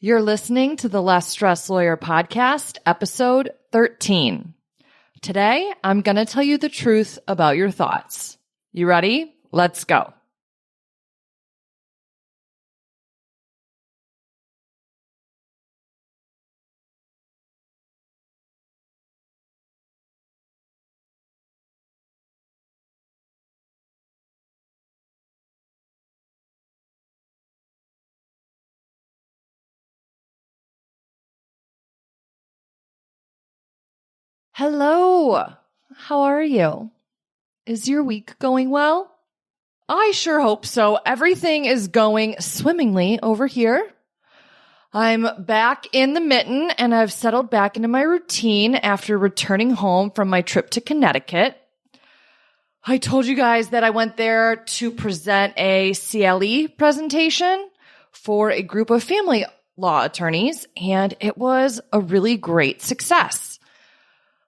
You're listening to the Less Stress Lawyer podcast, episode 13. Today, I'm going to tell you the truth about your thoughts. You ready? Let's go. Hello. How are you? Is your week going well? I sure hope so. Everything is going swimmingly over here. I'm back in the mitten and I've settled back into my routine after returning home from my trip to Connecticut. I told you guys that I went there to present a CLE presentation for a group of family law attorneys, and it was a really great success.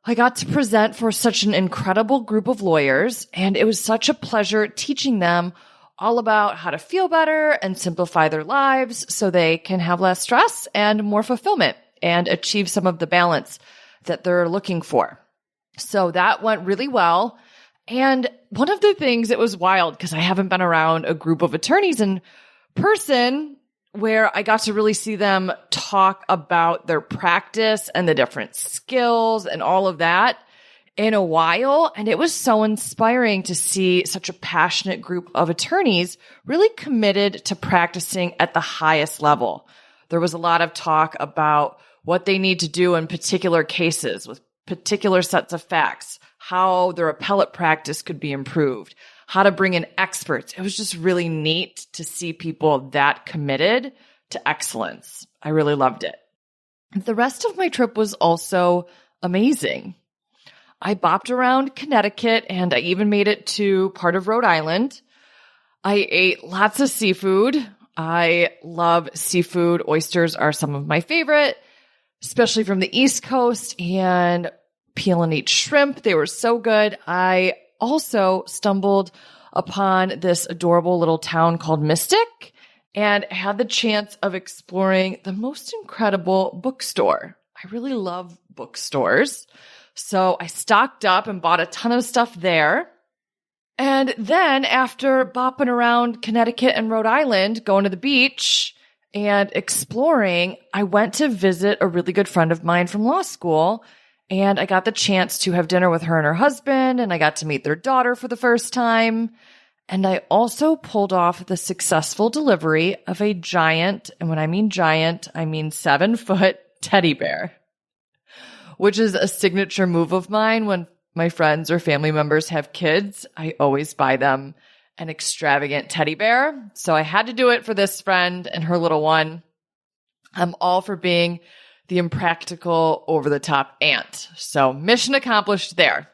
I got to present for such an incredible group of lawyers, and it was such a pleasure teaching them all about how to feel better and simplify their lives so they can have less stress and more fulfillment and achieve some of the balance that they're looking for. So that went really well. And one of the things, it was wild because I haven't been around a group of attorneys in person where I got to really see them talk about their practice and the different skills and all of that in a while. And it was so inspiring to see such a passionate group of attorneys really committed to practicing at the highest level. There was a lot of talk about what they need to do in particular cases with particular sets of facts, how their appellate practice could be improved, how to bring in experts. It was just really neat to see people that committed to excellence. I really loved it. The rest of my trip was also amazing. I bopped around Connecticut and I even made it to part of Rhode Island. I ate lots of seafood. I love seafood. Oysters are some of my favorite, especially from the East Coast, and peel and eat shrimp. They were so good. I also stumbled upon this adorable little town called Mystic and had the chance of exploring the most incredible bookstore. I really love bookstores. So I stocked up and bought a ton of stuff there. And then after bopping around Connecticut and Rhode Island, going to the beach and exploring, I went to visit a really good friend of mine from law school. And I got the chance to have dinner with her and her husband, and I got to meet their daughter for the first time. And I also pulled off the successful delivery of a giant, and when I mean giant, I mean 7-foot teddy bear, which is a signature move of mine. When my friends or family members have kids, I always buy them an extravagant teddy bear. So I had to do it for this friend and her little one. I'm all for being the impractical, over-the-top aunt. So mission accomplished there.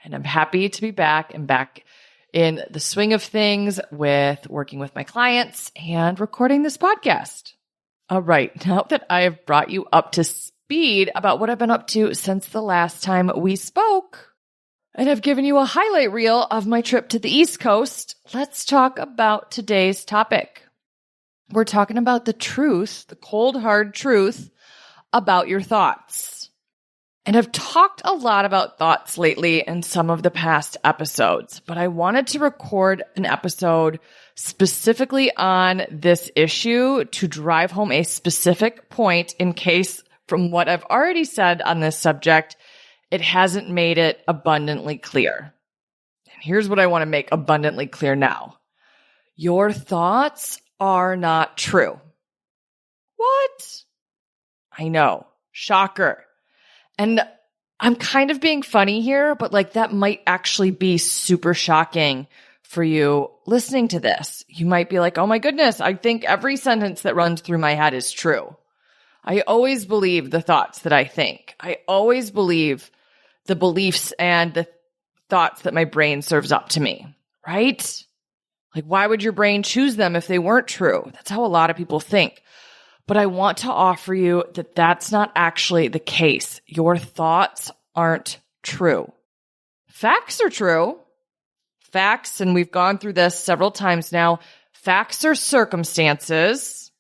And I'm happy to be back and back in the swing of things with working with my clients and recording this podcast. All right, now that I have brought you up to speed about what I've been up to since the last time we spoke, and I've given you a highlight reel of my trip to the East Coast, let's talk about today's topic. We're talking about the truth, the cold, hard truth about your thoughts. And I've talked a lot about thoughts lately in some of the past episodes, but I wanted to record an episode specifically on this issue to drive home a specific point in case, from what I've already said on this subject, it hasn't made it abundantly clear. And here's what I want to make abundantly clear now. Your thoughts are not true. What? I know. Shocker. And I'm kind of being funny here, but that might actually be super shocking for you listening to this. You might be like, oh my goodness, I think every sentence that runs through my head is true. I always believe the thoughts that I think. I always believe the beliefs and the thoughts that my brain serves up to me, right? Why would your brain choose them if they weren't true? That's how a lot of people think. But I want to offer you that that's not actually the case. Your thoughts aren't true. Facts are true. Facts, and we've gone through this several times now, facts are circumstances.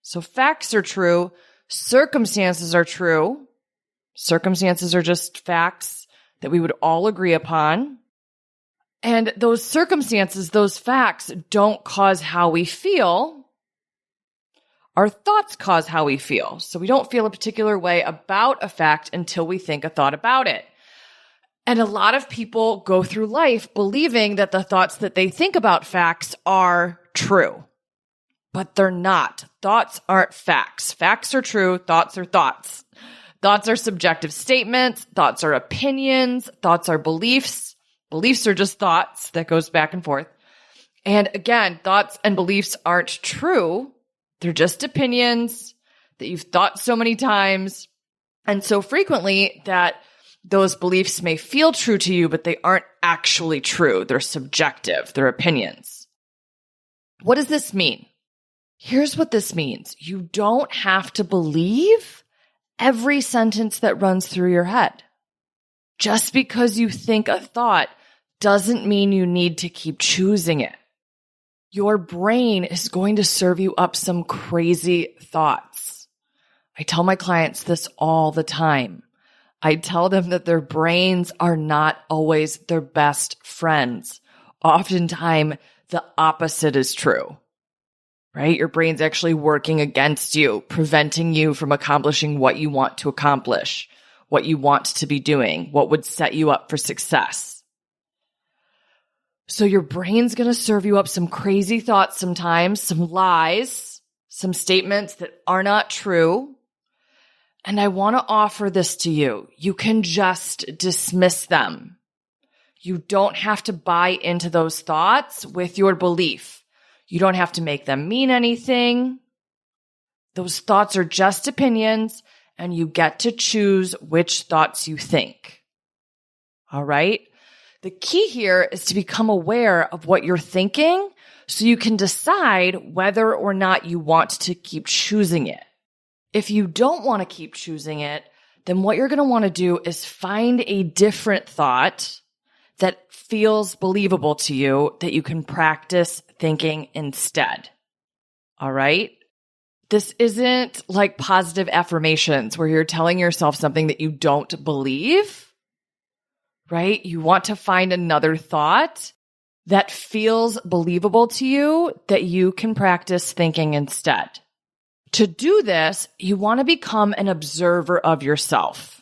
So facts are true. Circumstances are true. Circumstances are just facts that we would all agree upon. And those circumstances, those facts don't cause how we feel. Our thoughts cause how we feel. So we don't feel a particular way about a fact until we think a thought about it. And a lot of people go through life believing that the thoughts that they think about facts are true, but they're not. Thoughts aren't facts. Facts are true. Thoughts are thoughts. Thoughts are subjective statements. Thoughts are opinions. Thoughts are beliefs. Beliefs are just thoughts that goes back and forth. And again, thoughts and beliefs aren't true. They're just opinions that you've thought so many times and so frequently that those beliefs may feel true to you, but they aren't actually true. They're subjective. They're opinions. What does this mean? Here's what this means. You don't have to believe every sentence that runs through your head. Just because you think a thought doesn't mean you need to keep choosing it. Your brain is going to serve you up some crazy thoughts. I tell my clients this all the time. I tell them that their brains are not always their best friends. Oftentimes, the opposite is true, right? Your brain's actually working against you, preventing you from accomplishing what you want to accomplish, what you want to be doing, what would set you up for success. So your brain's going to serve you up some crazy thoughts sometimes, some lies, some statements that are not true. And I want to offer this to you. You can just dismiss them. You don't have to buy into those thoughts with your belief. You don't have to make them mean anything. Those thoughts are just opinions, and you get to choose which thoughts you think. All right? The key here is to become aware of what you're thinking so you can decide whether or not you want to keep choosing it. If you don't want to keep choosing it, then what you're going to want to do is find a different thought that feels believable to you that you can practice thinking instead. All right? This isn't like positive affirmations where you're telling yourself something that you don't believe. Right? You want to find another thought that feels believable to you that you can practice thinking instead. To do this, you want to become an observer of yourself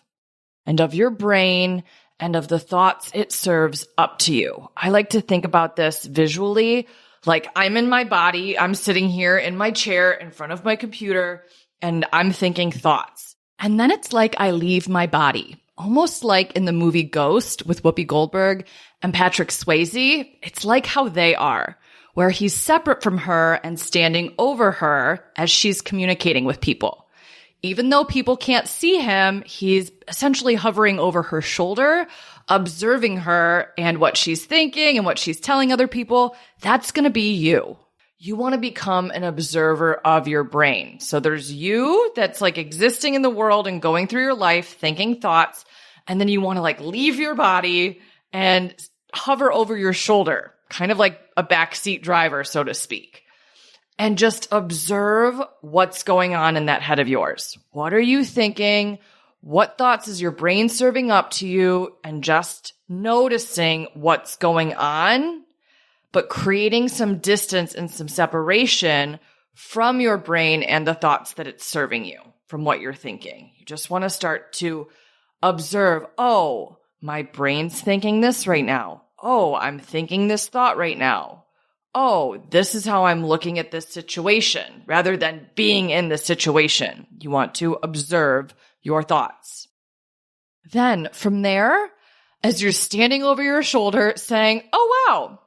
and of your brain and of the thoughts it serves up to you. I like to think about this visually, like I'm in my body, I'm sitting here in my chair in front of my computer, and I'm thinking thoughts. And then it's like I leave my body. Almost like in the movie Ghost with Whoopi Goldberg and Patrick Swayze. It's like how they are, where he's separate from her and standing over her as she's communicating with people. Even though people can't see him, he's essentially hovering over her shoulder, observing her and what she's thinking and what she's telling other people. That's going to be you. You want to become an observer of your brain. So there's you that's like existing in the world and going through your life, thinking thoughts. And then you want to like leave your body and hover over your shoulder, kind of like a backseat driver, so to speak. And just observe what's going on in that head of yours. What are you thinking? What thoughts is your brain serving up to you? And just noticing what's going on, but creating some distance and some separation from your brain and the thoughts that it's serving you from what you're thinking. You just want to start to observe, oh, my brain's thinking this right now. Oh, I'm thinking this thought right now. Oh, this is how I'm looking at this situation rather than being in the situation. You want to observe your thoughts. Then from there, as you're standing over your shoulder saying, oh, wow,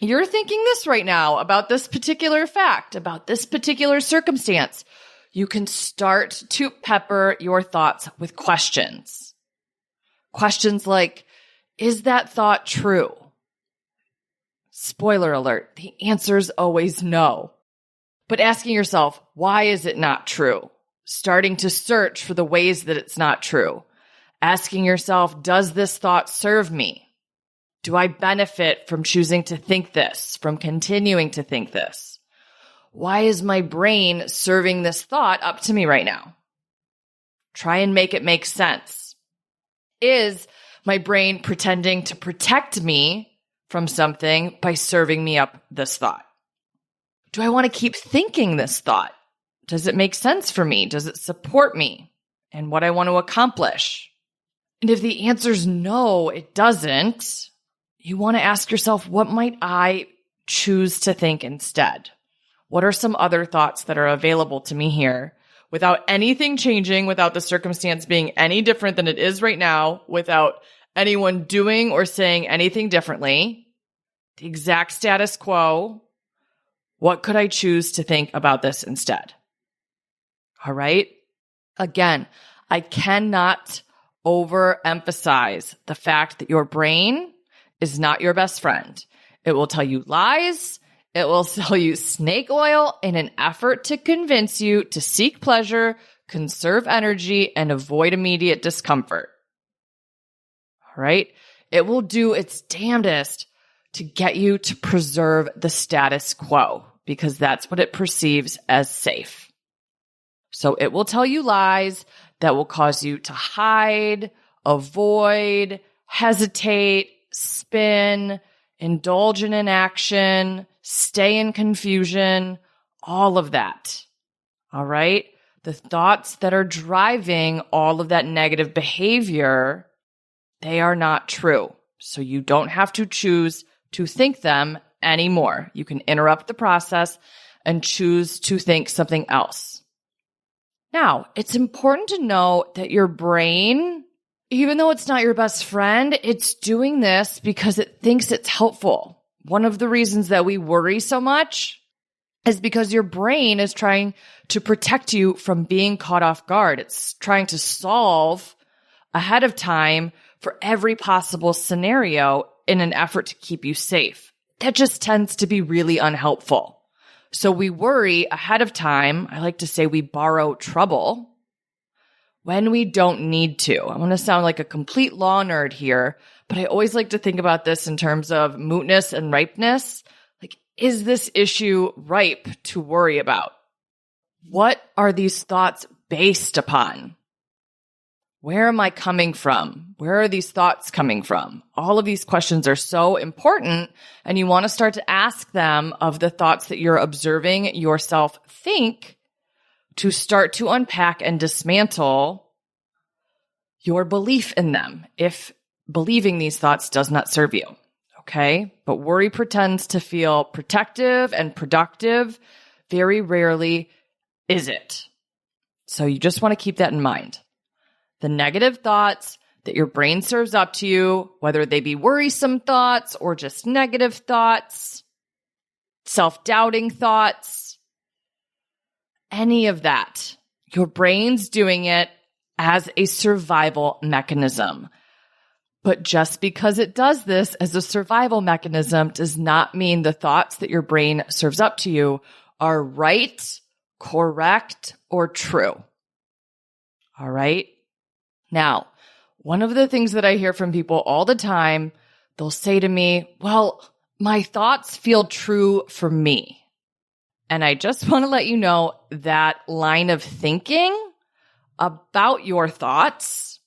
you're thinking this right now about this particular fact, about this particular circumstance. You can start to pepper your thoughts with questions. Questions like, is that thought true? Spoiler alert, the answer is always no. But asking yourself, why is it not true? Starting to search for the ways that it's not true. Asking yourself, does this thought serve me? Do I benefit from choosing to think this, from continuing to think this? why is my brain serving this thought up to me right now? Try and make it make sense. Is my brain pretending to protect me from something by serving me up this thought? Do I want to keep thinking this thought? Does it make sense for me? Does it support me and what I want to accomplish? And if the answer is no, it doesn't, you want to ask yourself, what might I choose to think instead? What are some other thoughts that are available to me here without anything changing, without the circumstance being any different than it is right now, without anyone doing or saying anything differently? The exact status quo. What could I choose to think about this instead? All right. Again, I cannot overemphasize the fact that your brain is not your best friend. It will tell you lies. It will sell you snake oil in an effort to convince you to seek pleasure, conserve energy, and avoid immediate discomfort. All right. It will do its damnedest to get you to preserve the status quo because that's what it perceives as safe. So it will tell you lies that will cause you to hide, avoid, hesitate, spin, indulge in inaction, stay in confusion, all of that. All right? The thoughts that are driving all of that negative behavior, they are not true. So you don't have to choose to think them anymore. You can interrupt the process and choose to think something else. Now, it's important to know that your brain, even though it's not your best friend, it's doing this because it thinks it's helpful. One of the reasons that we worry so much is because your brain is trying to protect you from being caught off guard. It's trying to solve ahead of time for every possible scenario in an effort to keep you safe. That just tends to be really unhelpful. So we worry ahead of time. I like to say we borrow trouble when we don't need to. I'm going to sound like a complete law nerd here, but I always like to think about this in terms of mootness and ripeness. Like, is this issue ripe to worry about? What are these thoughts based upon? Where am I coming from? Where are these thoughts coming from? All of these questions are so important, and you want to start to ask them of the thoughts that you're observing yourself think to start to unpack and dismantle your belief in them if believing these thoughts does not serve you. Okay? But worry pretends to feel protective and productive. Very rarely is it. So you just want to keep that in mind. The negative thoughts that your brain serves up to you, whether they be worrisome thoughts or just negative thoughts, self-doubting thoughts, any of that, your brain's doing it as a survival mechanism. But just because it does this as a survival mechanism does not mean the thoughts that your brain serves up to you are right, correct, or true. All right? Now, one of the things that I hear from people all the time, they'll say to me, well, my thoughts feel true for me. And I just want to let you know that line of thinking about your thoughts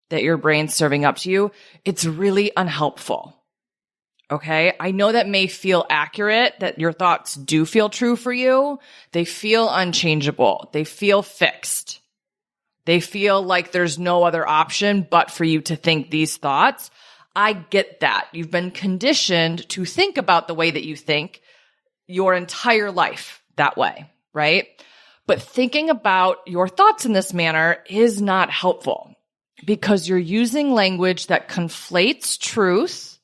that your brain's serving up to you, it's really unhelpful. Okay? I know that may feel accurate, that your thoughts do feel true for you. They feel unchangeable. They feel fixed. They feel like there's no other option but for you to think these thoughts. I get that. You've been conditioned to think about the way that you think your entire life that way, right? But thinking about your thoughts in this manner is not helpful because you're using language that conflates truth,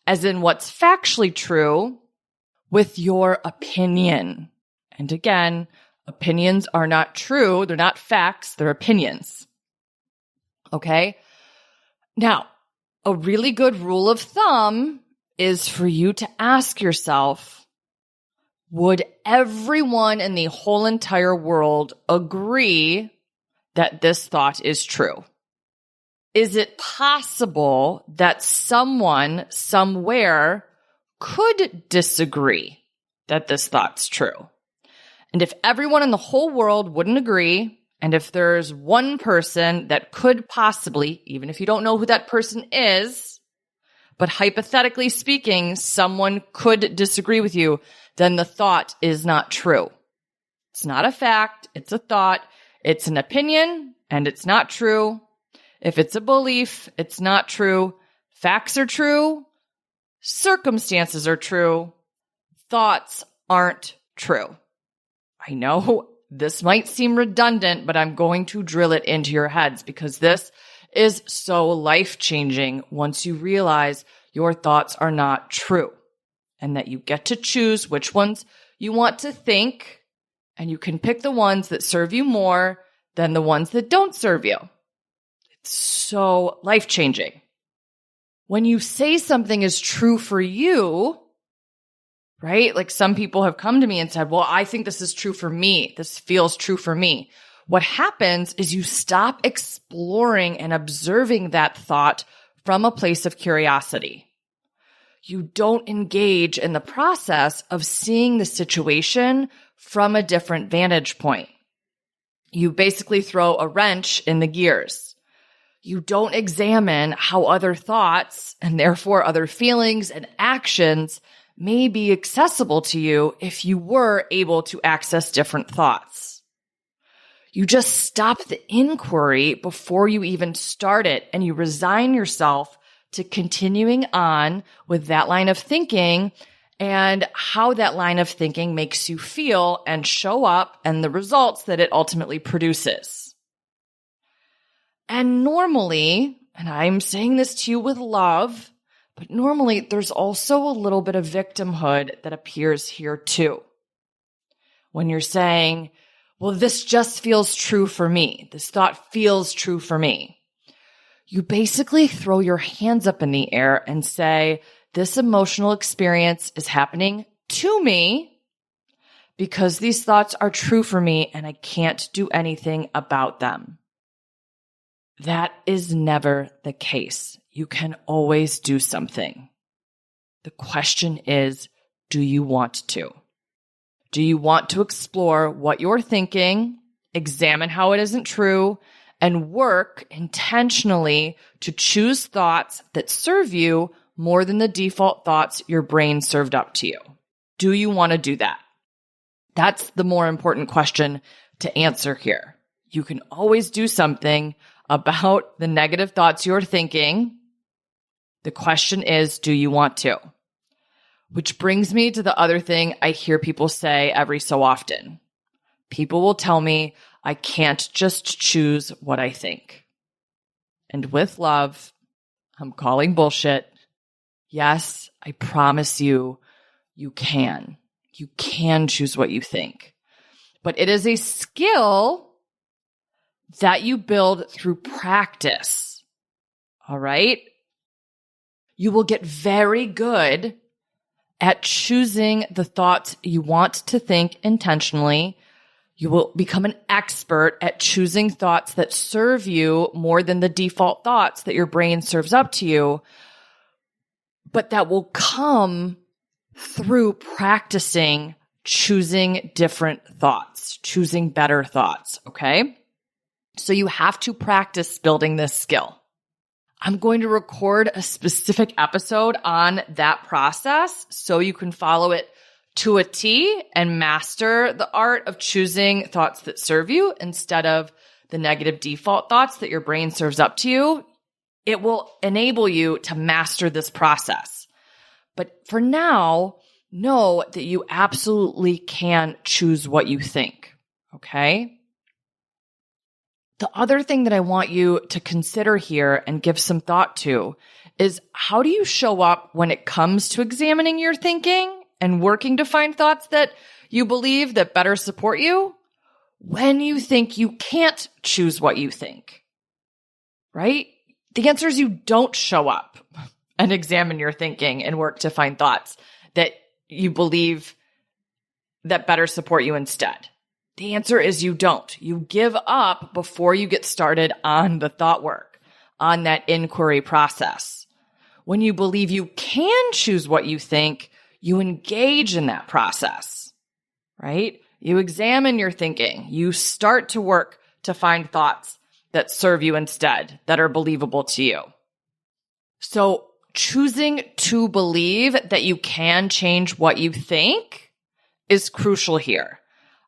as in what's factually true, with your opinion. And again, opinions are not true. They're not facts. They're opinions. Okay? Now, a really good rule of thumb is for you to ask yourself, would everyone in the whole entire world agree that this thought is true? Is it possible that someone somewhere could disagree that this thought's true? And if everyone in the whole world wouldn't agree, and if there's one person that could possibly, even if you don't know who that person is, but hypothetically speaking, someone could disagree with you, then the thought is not true. It's not a fact. It's a thought. It's an opinion, and it's not true. If it's a belief, it's not true. Facts are true. Circumstances are true. Thoughts aren't true. I know this might seem redundant, but I'm going to drill it into your heads because this is so life-changing once you realize your thoughts are not true and that you get to choose which ones you want to think, and you can pick the ones that serve you more than the ones that don't serve you. It's so life-changing. When you say something is true for you, right? Like some people have come to me and said, well, I think this is true for me. This feels true for me. What happens is you stop exploring and observing that thought from a place of curiosity. You don't engage in the process of seeing the situation from a different vantage point. You basically throw a wrench in the gears. You don't examine how other thoughts and therefore other feelings and actions may be accessible to you if you were able to access different thoughts. You just stop the inquiry before you even start it, and you resign yourself to continuing on with that line of thinking and how that line of thinking makes you feel and show up and the results that it ultimately produces. And normally, and I'm saying this to you with love, but normally there's also a little bit of victimhood that appears here too. When you're saying, well, this just feels true for me. This thought feels true for me. You basically throw your hands up in the air and say, this emotional experience is happening to me because these thoughts are true for me and I can't do anything about them. That is never the case. You can always do something. The question is, do you want to? Do you want to explore what you're thinking, examine how it isn't true, and work intentionally to choose thoughts that serve you more than the default thoughts your brain served up to you? Do you want to do that? That's the more important question to answer here. You can always do something about the negative thoughts you're thinking. The question is, do you want to? Which brings me to the other thing I hear people say every so often. People will tell me, I can't just choose what I think. And with love, I'm calling bullshit. Yes, I promise you, you can. You can choose what you think. But it is a skill that you build through practice. All right? You will get very good at choosing the thoughts you want to think intentionally. You will become an expert at choosing thoughts that serve you more than the default thoughts that your brain serves up to you. But that will come through practicing choosing different thoughts, choosing better thoughts, okay? So you have to practice building this skill. I'm going to record a specific episode on that process so you can follow it to a T and master the art of choosing thoughts that serve you instead of the negative default thoughts that your brain serves up to you. It will enable you to master this process. But for now, know that you absolutely can choose what you think, okay? The other thing that I want you to consider here and give some thought to is, how do you show up when it comes to examining your thinking and working to find thoughts that you believe that better support you when you think you can't choose what you think, right? The answer is you don't show up and examine your thinking and work to find thoughts that you believe that better support you instead. The answer is you don't. You give up before you get started on the thought work, on that inquiry process. When you believe you can choose what you think, you engage in that process, right? You examine your thinking. You start to work to find thoughts that serve you instead, that are believable to you. So choosing to believe that you can change what you think is crucial here.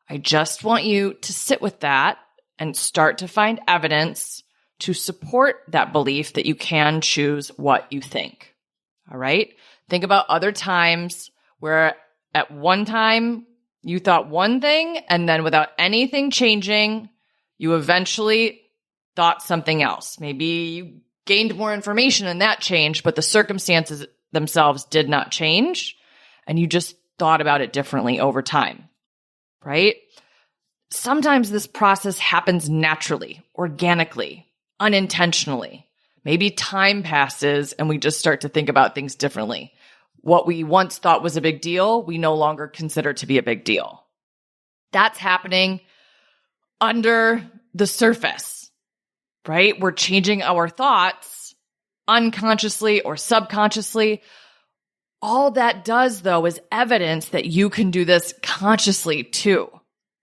I just want you to sit with that and start to find evidence to support that belief that you can choose what you think. All right? Think about other times where at one time you thought one thing, and then without anything changing, you eventually thought something else. Maybe you gained more information and that changed, but the circumstances themselves did not change, and you just thought about it differently over time, right? Sometimes this process happens naturally, organically, unintentionally. Maybe time passes and we just start to think about things differently. What we once thought was a big deal, we no longer consider to be a big deal. That's happening under the surface, right? We're changing our thoughts unconsciously or subconsciously. All that does, though, is evidence that you can do this consciously too.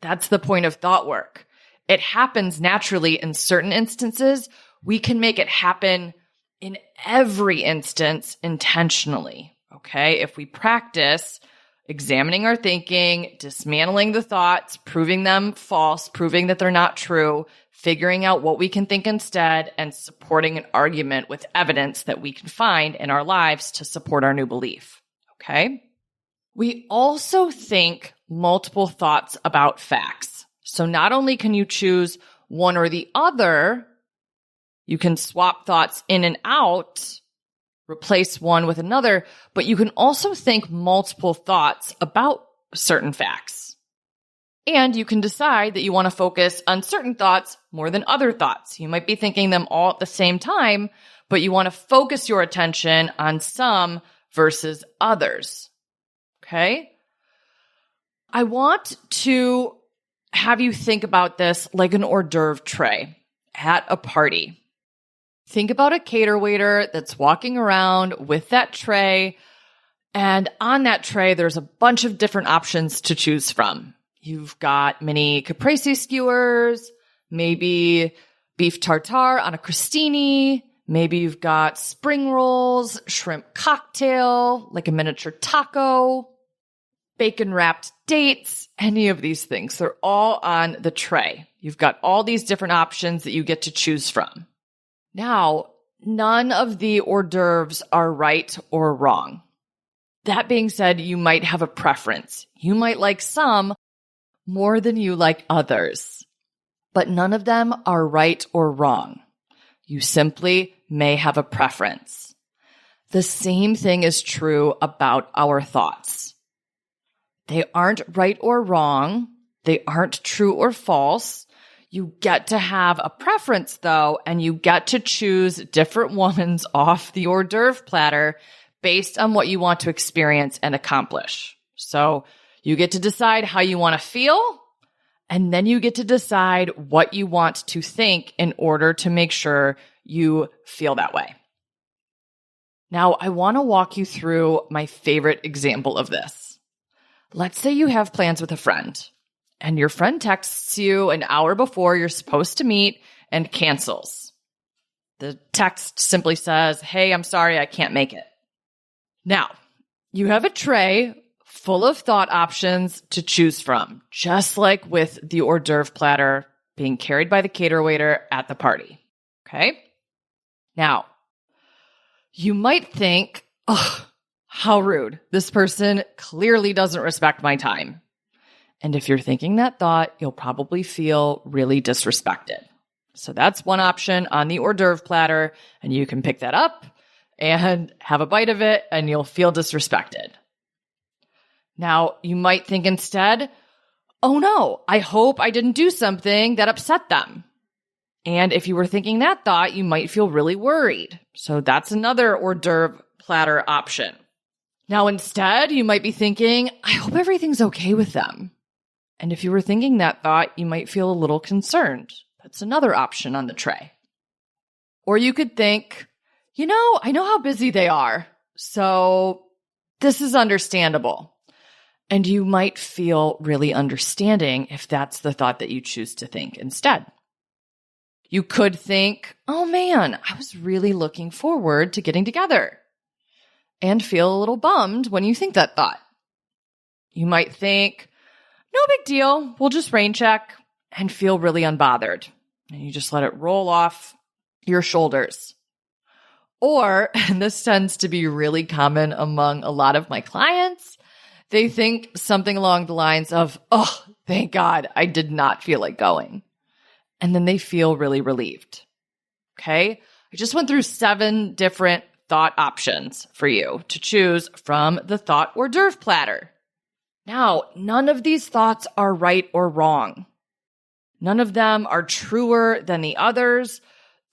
That's the point of thought work. It happens naturally in certain instances. We can make it happen in every instance intentionally. Okay, if we practice examining our thinking, dismantling the thoughts, proving them false, proving that they're not true, figuring out what we can think instead, and supporting an argument with evidence that we can find in our lives to support our new belief. Okay? We also think multiple thoughts about facts. So not only can you choose one or the other, you can swap thoughts in and out, replace one with another, but you can also think multiple thoughts about certain facts. And you can decide that you want to focus on certain thoughts more than other thoughts. You might be thinking them all at the same time, but you want to focus your attention on some versus others. Okay? I want to have you think about this like an hors d'oeuvre tray at a party. Think about a cater waiter that's walking around with that tray, and on that tray, there's a bunch of different options to choose from. You've got mini caprese skewers, maybe beef tartare on a crostini, maybe you've got spring rolls, shrimp cocktail, like a miniature taco, bacon-wrapped dates, any of these things. They're all on the tray. You've got all these different options that you get to choose from. Now, none of the hors d'oeuvres are right or wrong. That being said, you might have a preference. You might like some more than you like others, but none of them are right or wrong. You simply may have a preference. The same thing is true about our thoughts. They aren't right or wrong. They aren't true or false. You get to have a preference, though, and you get to choose different ones off the hors d'oeuvre platter based on what you want to experience and accomplish. So you get to decide how you want to feel, and then you get to decide what you want to think in order to make sure you feel that way. Now, I want to walk you through my favorite example of this. Let's say you have plans with a friend, and your friend texts you an hour before you're supposed to meet and cancels. The text simply says, "Hey, I'm sorry, I can't make it." Now, you have a tray full of thought options to choose from, just like with the hors d'oeuvre platter being carried by the cater waiter at the party. Okay? Now, you might think, "Oh, how rude. This person clearly doesn't respect my time." And if you're thinking that thought, you'll probably feel really disrespected. So that's one option on the hors d'oeuvre platter, and you can pick that up and have a bite of it, and you'll feel disrespected. Now, you might think instead, "Oh no, I hope I didn't do something that upset them." And if you were thinking that thought, you might feel really worried. So that's another hors d'oeuvre platter option. Now, instead, you might be thinking, "I hope everything's okay with them." And if you were thinking that thought, you might feel a little concerned. That's another option on the tray. Or you could think, I know how busy they are, so this is understandable. And you might feel really understanding if that's the thought that you choose to think instead. You could think, oh man, I was really looking forward to getting together, and feel a little bummed when you think that thought. You might think, no big deal, we'll just rain check, and feel really unbothered. And you just let it roll off your shoulders. Or, and this tends to be really common among a lot of my clients, they think something along the lines of, oh, thank God, I did not feel like going. And then they feel really relieved. Okay? I just went through 7 different thought options for you to choose from the thought hors d'oeuvre platter. Now, none of these thoughts are right or wrong. None of them are truer than the others.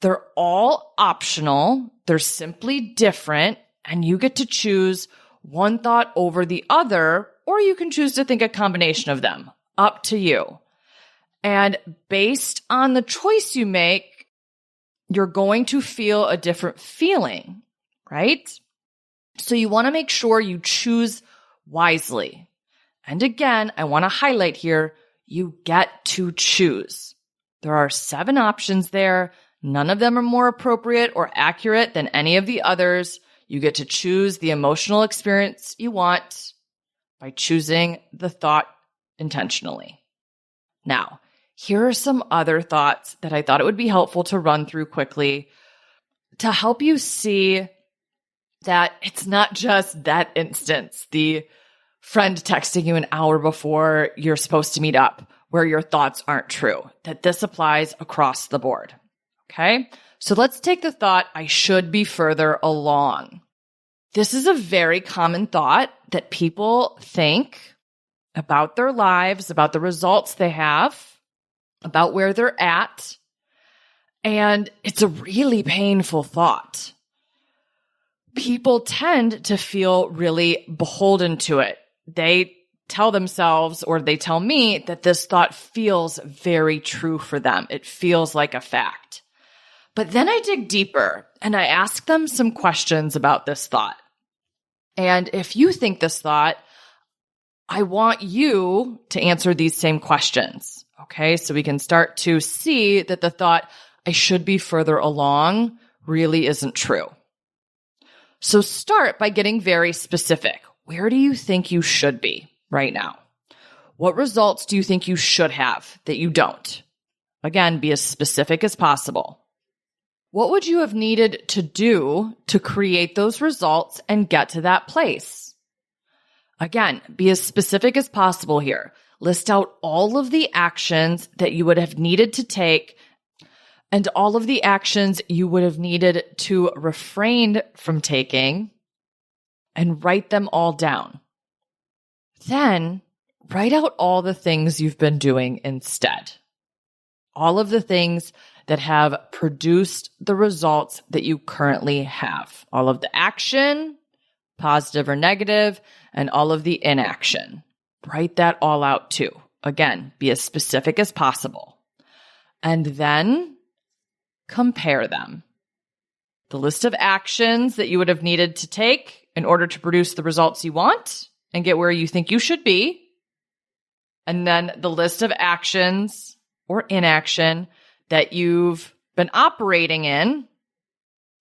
They're all optional. They're simply different, and you get to choose one thought over the other, or you can choose to think a combination of them. Up to you. And based on the choice you make, you're going to feel a different feeling, right? So you want to make sure you choose wisely. And again, I want to highlight here, you get to choose. There are 7 options there. None of them are more appropriate or accurate than any of the others. You get to choose the emotional experience you want by choosing the thought intentionally. Now, here are some other thoughts that I thought it would be helpful to run through quickly to help you see that it's not just that instance, the friend texting you an hour before you're supposed to meet up where your thoughts aren't true, that this applies across the board. Okay? So let's take the thought, I should be further along. This is a very common thought that people think about their lives, about the results they have, about where they're at. And it's a really painful thought. People tend to feel really beholden to it. They tell themselves, or they tell me, that this thought feels very true for them. It feels like a fact. But then I dig deeper and I ask them some questions about this thought. And if you think this thought, I want you to answer these same questions. Okay, so we can start to see that the thought, I should be further along, really isn't true. So start by getting very specific. Where do you think you should be right now? What results do you think you should have that you don't? Again, be as specific as possible. What would you have needed to do to create those results and get to that place? Again, be as specific as possible here. List out all of the actions that you would have needed to take and all of the actions you would have needed to refrain from taking, and write them all down. Then write out all the things you've been doing instead. All of the things that have produced the results that you currently have. All of the action, positive or negative, and all of the inaction. Write that all out too. Again, be as specific as possible. And then compare them. The list of actions that you would have needed to take in order to produce the results you want and get where you think you should be. And then the list of actions or inaction that you've been operating in,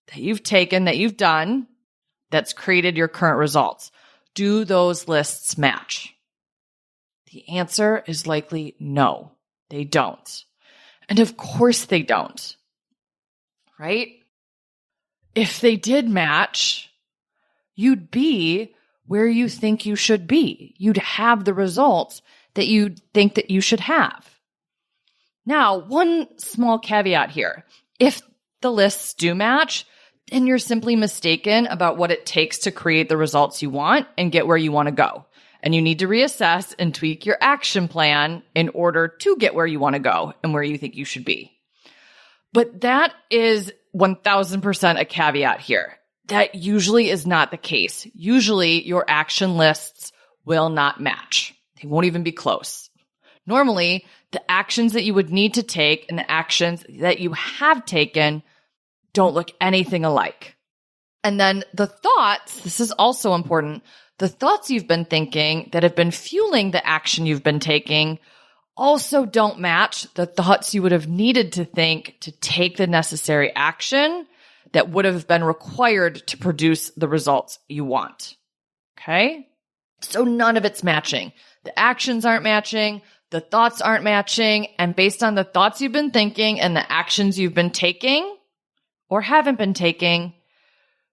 that you've taken, that you've done, that's created your current results. Do those lists match? The answer is likely no, they don't. And of course they don't, right? If they did match, you'd be where you think you should be. You'd have the results that you think that you should have. Now, one small caveat here. If the lists do match, then you're simply mistaken about what it takes to create the results you want and get where you want to go. And you need to reassess and tweak your action plan in order to get where you want to go and where you think you should be. But that is 1000% a caveat here. That usually is not the case. Usually your action lists will not match. They won't even be close. Normally, the actions that you would need to take and the actions that you have taken don't look anything alike. And then the thoughts, this is also important, the thoughts you've been thinking that have been fueling the action you've been taking also don't match the thoughts you would have needed to think to take the necessary action that would have been required to produce the results you want. Okay? So none of it's matching. The actions aren't matching. The thoughts aren't matching. And based on the thoughts you've been thinking and the actions you've been taking or haven't been taking,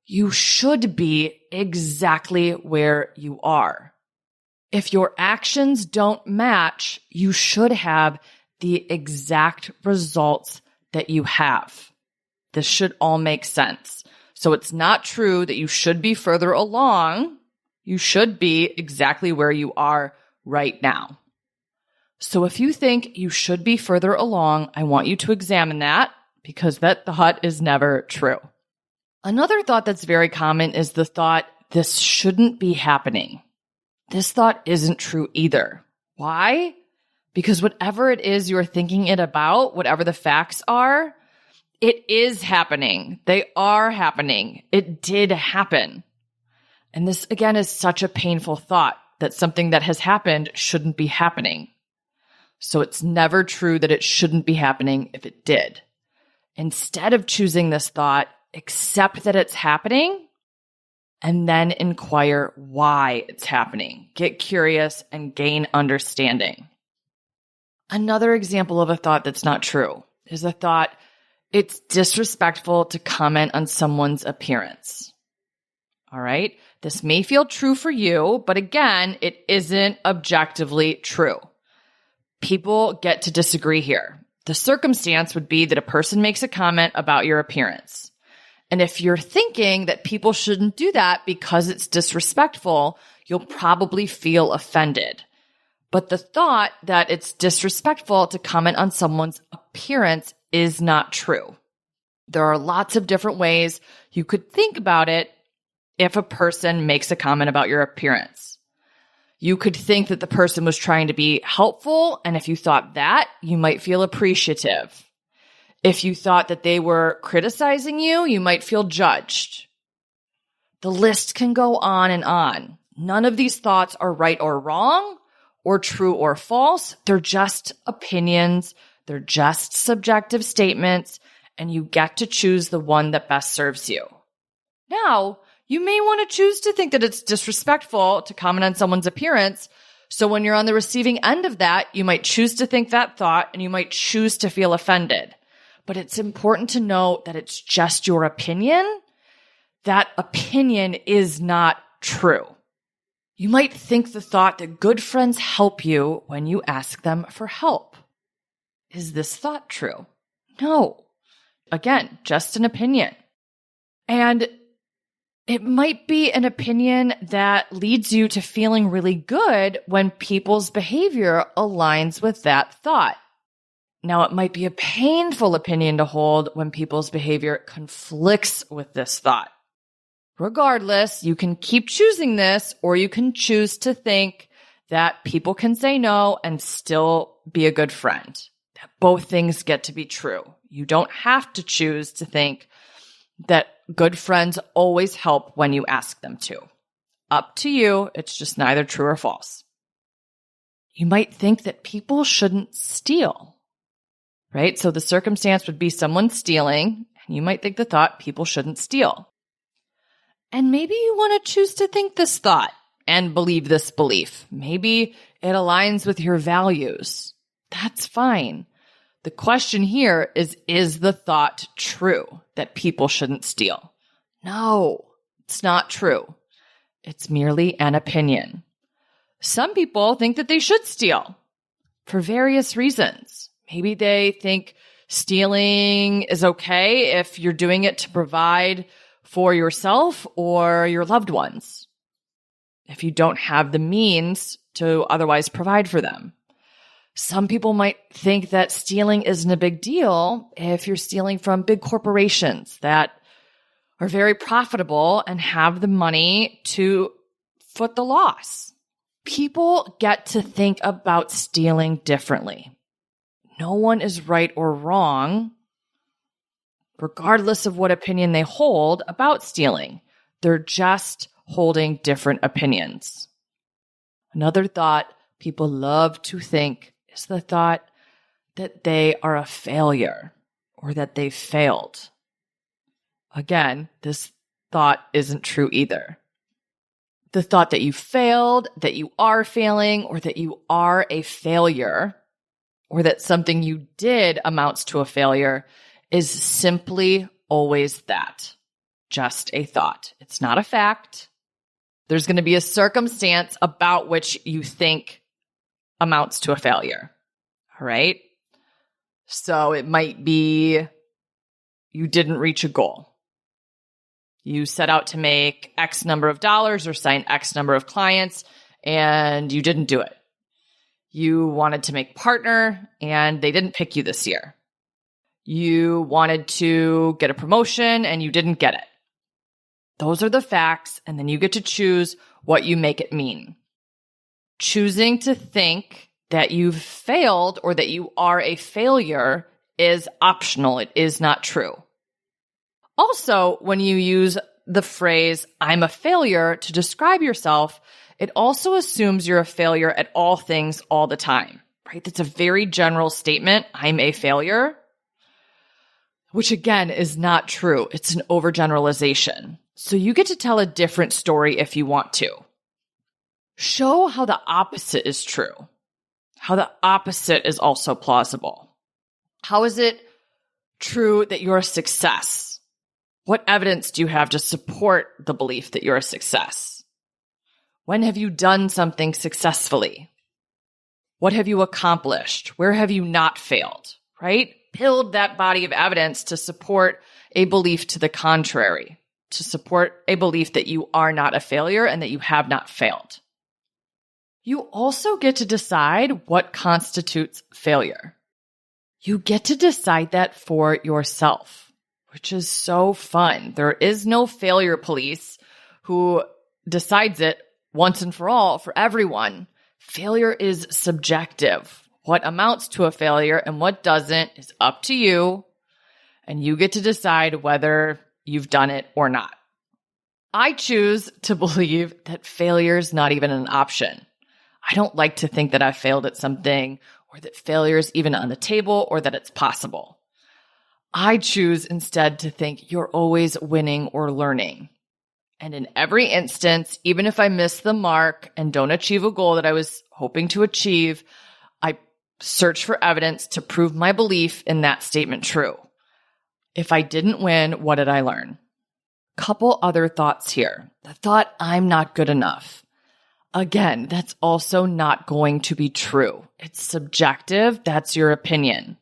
you should be exactly where you are. If your actions don't match, you should have the exact results that you have. This should all make sense. So it's not true that you should be further along. You should be exactly where you are right now. So if you think you should be further along, I want you to examine that because that thought is never true. Another thought that's very common is the thought, this shouldn't be happening. This thought isn't true either. Why? Because whatever it is you're thinking it about, whatever the facts are, it is happening. They are happening. It did happen. And this, again, is such a painful thought that something that has happened shouldn't be happening. So it's never true that it shouldn't be happening if it did. Instead of choosing this thought, accept that it's happening and then inquire why it's happening. Get curious and gain understanding. Another example of a thought that's not true is a thought, it's disrespectful to comment on someone's appearance. All right? This may feel true for you, but again, it isn't objectively true. People get to disagree here. The circumstance would be that a person makes a comment about your appearance. And if you're thinking that people shouldn't do that because it's disrespectful, you'll probably feel offended. But the thought that it's disrespectful to comment on someone's appearance is not true. There are lots of different ways you could think about it if a person makes a comment about your appearance. You could think that the person was trying to be helpful, and if you thought that, you might feel appreciative. If you thought that they were criticizing you, you might feel judged. The list can go on and on. None of these thoughts are right or wrong, or true or false. They're just opinions. They're just subjective statements, and you get to choose the one that best serves you. Now, you may want to choose to think that it's disrespectful to comment on someone's appearance. So when you're on the receiving end of that, you might choose to think that thought, and you might choose to feel offended. But it's important to know that it's just your opinion. That opinion is not true. You might think the thought that good friends help you when you ask them for help. Is this thought true? No. Again, just an opinion. And it might be an opinion that leads you to feeling really good when people's behavior aligns with that thought. Now, it might be a painful opinion to hold when people's behavior conflicts with this thought. Regardless, you can keep choosing this, or you can choose to think that people can say no and still be a good friend. That both things get to be true. You don't have to choose to think that good friends always help when you ask them to. Up to you. It's just neither true or false. You might think that people shouldn't steal, right? So the circumstance would be someone stealing, and you might think the thought, people shouldn't steal. And maybe you want to choose to think this thought and believe this belief. Maybe it aligns with your values. That's fine. The question here is the thought true that people shouldn't steal? No, it's not true. It's merely an opinion. Some people think that they should steal for various reasons. Maybe they think stealing is okay if you're doing it to provide for yourself or your loved ones, if you don't have the means to otherwise provide for them. Some people might think that stealing isn't a big deal if you're stealing from big corporations that are very profitable and have the money to foot the loss. People get to think about stealing differently. No one is right or wrong, regardless of what opinion they hold about stealing. There just holding different opinions. Another thought people love to think is the thought that they are a failure or that they failed. Again, this thought isn't true either. The thought that you failed, that you are failing, or that you are a failure, or that something you did amounts to a failure is simply always that. Just a thought. It's not a fact. There's going to be a circumstance about which you think amounts to a failure. All right? So it might be you didn't reach a goal. You set out to make X number of dollars or sign X number of clients, and you didn't do it. You wanted to make partner, and they didn't pick you this year. You wanted to get a promotion, and you didn't get it. Those are the facts, and then you get to choose what you make it mean. Choosing to think that you've failed or that you are a failure is optional. It is not true. Also, when you use the phrase, I'm a failure, to describe yourself, it also assumes you're a failure at all things all the time, right? That's a very general statement, I'm a failure, which again is not true. It's an overgeneralization. So you get to tell a different story if you want to. Show how the opposite is true, how the opposite is also plausible. How is it true that you're a success? What evidence do you have to support the belief that you're a success? When have you done something successfully? What have you accomplished? Where have you not failed, right? Build that body of evidence to support a belief to the contrary, to support a belief that you are not a failure and that you have not failed. You also get to decide what constitutes failure. You get to decide that for yourself, which is so fun. There is no failure police who decides it once and for all for everyone. Failure is subjective. What amounts to a failure and what doesn't is up to you, and you get to decide whether you've done it or not. I choose to believe that failure is not even an option. I don't like to think that I've failed at something or that failure is even on the table or that it's possible. I choose instead to think you're always winning or learning. And in every instance, even if I miss the mark and don't achieve a goal that I was hoping to achieve, I search for evidence to prove my belief in that statement true. If I didn't win, what did I learn? Couple other thoughts here. The thought, I'm not good enough. Again, that's also not going to be true. It's subjective. That's your opinion.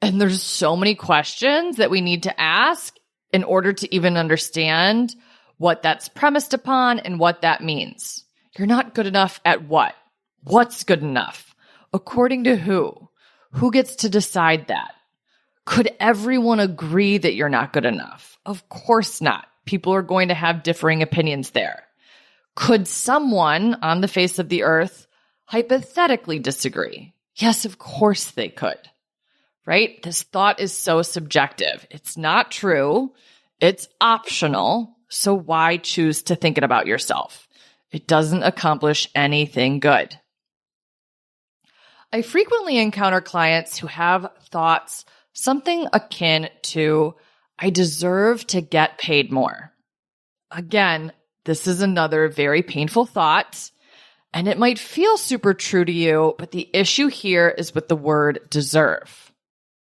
And there's so many questions that we need to ask in order to even understand what that's premised upon and what that means. You're not good enough at what? What's good enough? According to who? Who gets to decide that? Could everyone agree that you're not good enough? Of course not. People are going to have differing opinions there. Could someone on the face of the earth hypothetically disagree? Yes, of course they could. Right? This thought is so subjective. It's not true. It's optional. So why choose to think it about yourself? It doesn't accomplish anything good. I frequently encounter clients who have thoughts something akin to, I deserve to get paid more. Again, this is another very painful thought, and it might feel super true to you, but the issue here is with the word deserve.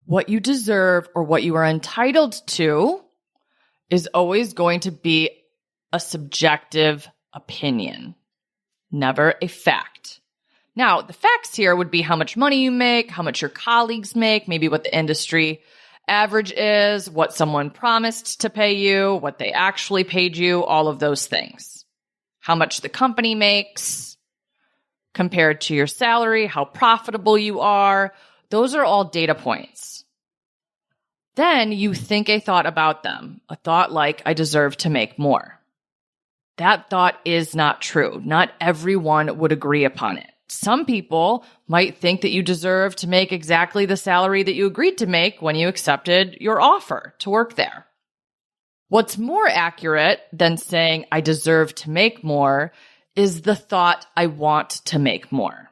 What you deserve or what you are entitled to is always going to be a subjective opinion, never a fact. Now, the facts here would be how much money you make, how much your colleagues make, maybe what the industry average is, what someone promised to pay you, what they actually paid you, all of those things. How much the company makes compared to your salary, how profitable you are. Those are all data points. Then you think a thought about them, a thought like, I deserve to make more. That thought is not true. Not everyone would agree upon it. Some people might think that you deserve to make exactly the salary that you agreed to make when you accepted your offer to work there. What's more accurate than saying I deserve to make more is the thought I want to make more.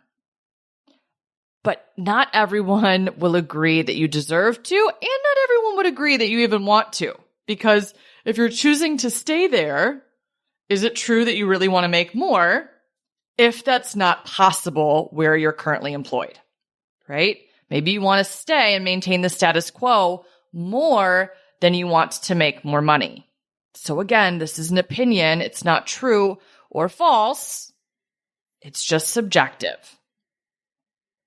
But not everyone will agree that you deserve to, and not everyone would agree that you even want to. Because if you're choosing to stay there, is it true that you really want to make more if that's not possible where you're currently employed, right? Maybe you want to stay and maintain the status quo more than you want to make more money. So again, this is an opinion. It's not true or false. It's just subjective.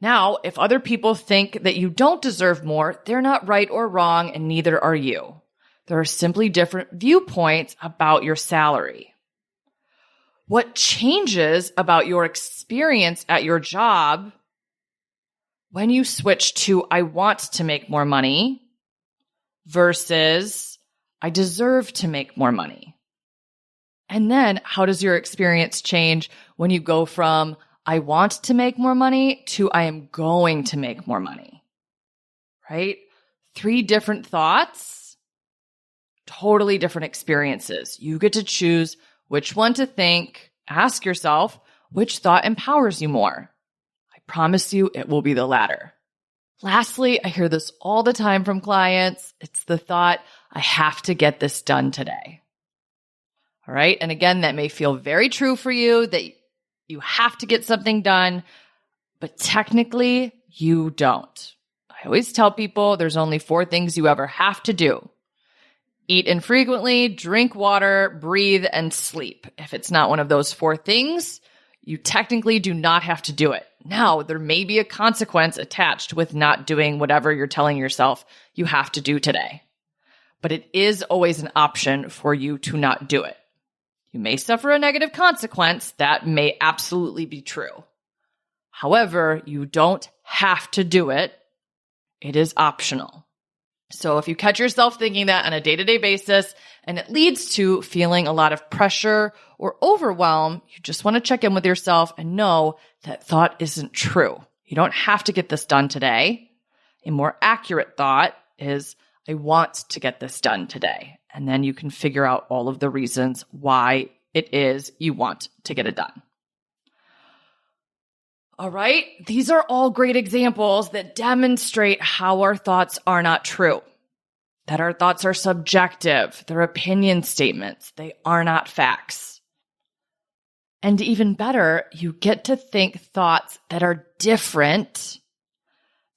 Now, if other people think that you don't deserve more, they're not right or wrong, and neither are you. There are simply different viewpoints about your salary. What changes about your experience at your job when you switch to I want to make more money versus I deserve to make more money? And then how does your experience change when you go from I want to make more money to I am going to make more money, right? 3 different thoughts, totally different experiences. You get to choose which one to think. Ask yourself, which thought empowers you more? I promise you it will be the latter. Lastly, I hear this all the time from clients. It's the thought, I have to get this done today. All right. And again, that may feel very true for you that you have to get something done, but technically you don't. I always tell people there's only 4 things you ever have to do. Eat infrequently, drink water, breathe, and sleep. If it's not one of those 4 things, you technically do not have to do it. Now, there may be a consequence attached with not doing whatever you're telling yourself you have to do today. But it is always an option for you to not do it. You may suffer a negative consequence. That may absolutely be true. However, you don't have to do it. It is optional. So if you catch yourself thinking that on a day-to-day basis and it leads to feeling a lot of pressure or overwhelm, you just want to check in with yourself and know that thought isn't true. You don't have to get this done today. A more accurate thought is, I want to get this done today. And then you can figure out all of the reasons why it is you want to get it done. All right. These are all great examples that demonstrate how our thoughts are not true, that our thoughts are subjective. They're opinion statements. They are not facts. And even better, you get to think thoughts that are different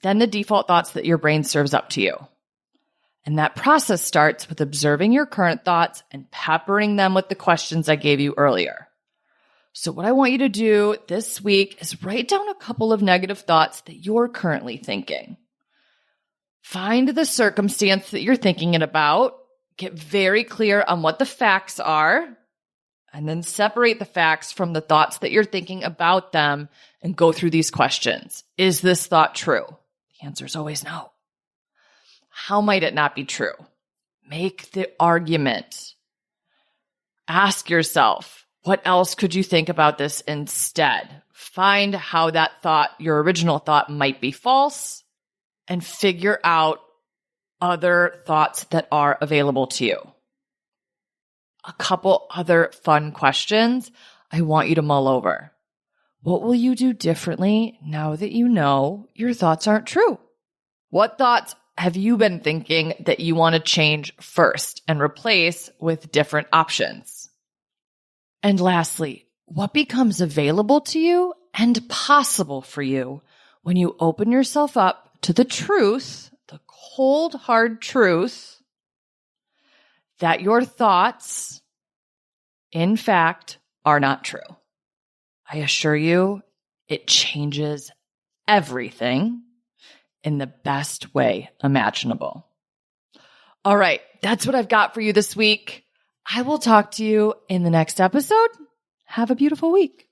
than the default thoughts that your brain serves up to you. And that process starts with observing your current thoughts and peppering them with the questions I gave you earlier. So what I want you to do this week is write down a couple of negative thoughts that you're currently thinking. Find the circumstance that you're thinking it about, get very clear on what the facts are, and then separate the facts from the thoughts that you're thinking about them and go through these questions. Is this thought true? The answer is always no. How might it not be true? Make the argument. Ask yourself, what else could you think about this instead? Find how that thought, your original thought, might be false, and figure out other thoughts that are available to you. A couple other fun questions I want you to mull over. What will you do differently now that you know your thoughts aren't true? What thoughts have you been thinking that you want to change first and replace with different options? And lastly, what becomes available to you and possible for you when you open yourself up to the truth, the cold, hard truth, that your thoughts, in fact, are not true? I assure you, it changes everything in the best way imaginable. All right, that's what I've got for you this week. I will talk to you in the next episode. Have a beautiful week.